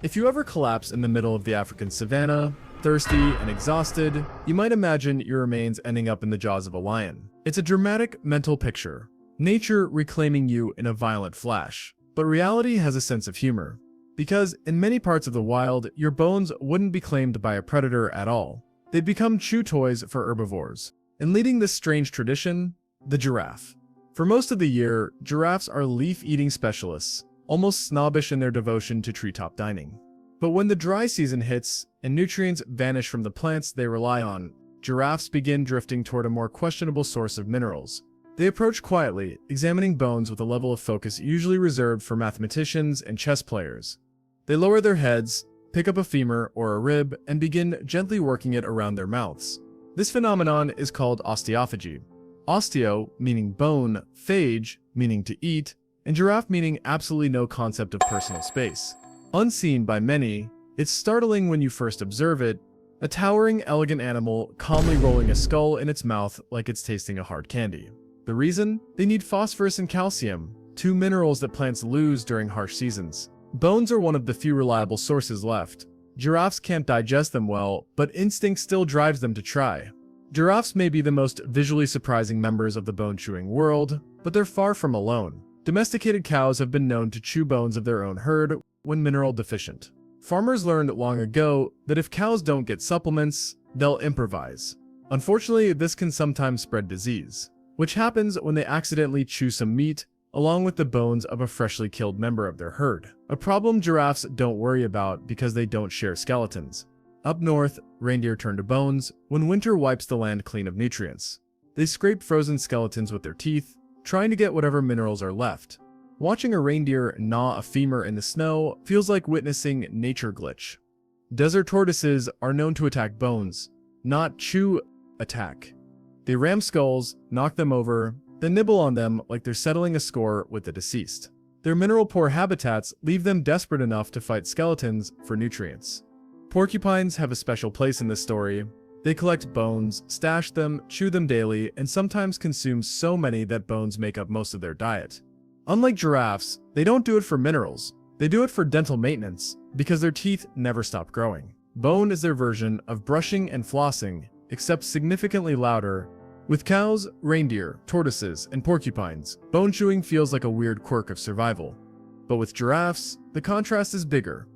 If you ever collapse in the middle of the African savanna, thirsty and exhausted, you might imagine your remains ending up in the jaws of a lion. It's a dramatic mental picture, nature reclaiming you in a violent flash. But reality has a sense of humor, because in many parts of the wild, your bones wouldn't be claimed by a predator at all. They'd become chew toys for herbivores. And leading this strange tradition, the giraffe. For most of the year, giraffes are leaf-eating specialists, almost snobbish in their devotion to treetop dining. But when the dry season hits and nutrients vanish from the plants they rely on, giraffes begin drifting toward a more questionable source of minerals. They approach quietly, examining bones with a level of focus usually reserved for mathematicians and chess players. They lower their heads, pick up a femur or a rib, and begin gently working it around their mouths. This phenomenon is called osteophagy. Osteo meaning bone, phage meaning to eat, and giraffe meaning absolutely no concept of personal space. Unseen by many, it's startling when you first observe it, a towering, elegant animal calmly rolling a skull in its mouth like it's tasting a hard candy. The reason? They need phosphorus and calcium, two minerals that plants lose during harsh seasons. Bones are one of the few reliable sources left. Giraffes can't digest them well, but instinct still drives them to try. Giraffes may be the most visually surprising members of the bone-chewing world, but they're far from alone. Domesticated cows have been known to chew bones of their own herd when mineral deficient. Farmers learned long ago that if cows don't get supplements, they'll improvise. Unfortunately, this can sometimes spread disease, which happens when they accidentally chew some meat along with the bones of a freshly killed member of their herd. A problem giraffes don't worry about because they don't share skeletons. Up north, reindeer turn to bones when winter wipes the land clean of nutrients. They scrape frozen skeletons with their teeth, trying to get whatever minerals are left. Watching a reindeer gnaw a femur in the snow feels like witnessing nature glitch. Desert tortoises are known to attack bones, not chew attack. They ram skulls, knock them over, then nibble on them like they're settling a score with the deceased. Their mineral-poor habitats leave them desperate enough to fight skeletons for nutrients. Porcupines have a special place in this story. They collect bones, stash them, chew them daily, and sometimes consume so many that bones make up most of their diet. Unlike giraffes, they don't do it for minerals. They do it for dental maintenance, because their teeth never stop growing. Bone is their version of brushing and flossing, except significantly louder. With cows, reindeer, tortoises, and porcupines, bone chewing feels like a weird quirk of survival. But with giraffes, the contrast is bigger.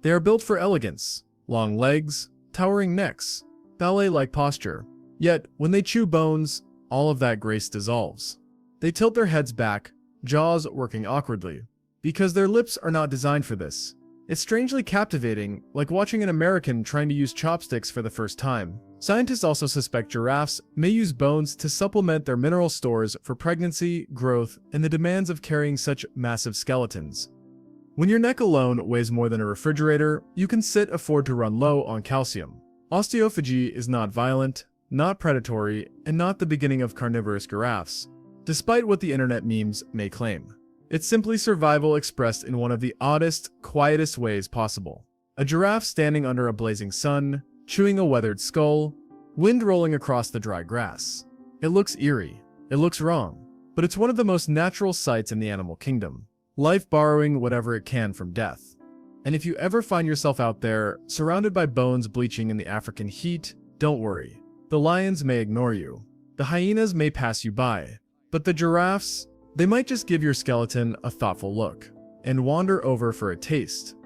They are built for elegance, long legs, towering necks, ballet-like posture. Yet, when they chew bones, all of that grace dissolves. They tilt their heads back, jaws working awkwardly, because their lips are not designed for this. It's strangely captivating, like watching an American trying to use chopsticks for the first time. Scientists also suspect giraffes may use bones to supplement their mineral stores for pregnancy, growth, and the demands of carrying such massive skeletons. When your neck alone weighs more than a refrigerator, you can afford to run low on calcium. Osteophagy is not violent, not predatory, and not the beginning of carnivorous giraffes, despite what the internet memes may claim. It's simply survival expressed in one of the oddest, quietest ways possible. A giraffe standing under a blazing sun, chewing a weathered skull, wind rolling across the dry grass. It looks eerie. It looks wrong. But it's one of the most natural sights in the animal kingdom. Life borrowing whatever it can from death. And if you ever find yourself out there, surrounded by bones bleaching in the African heat, don't worry. The lions may ignore you. The hyenas may pass you by. But the giraffes, they might just give your skeleton a thoughtful look and wander over for a taste.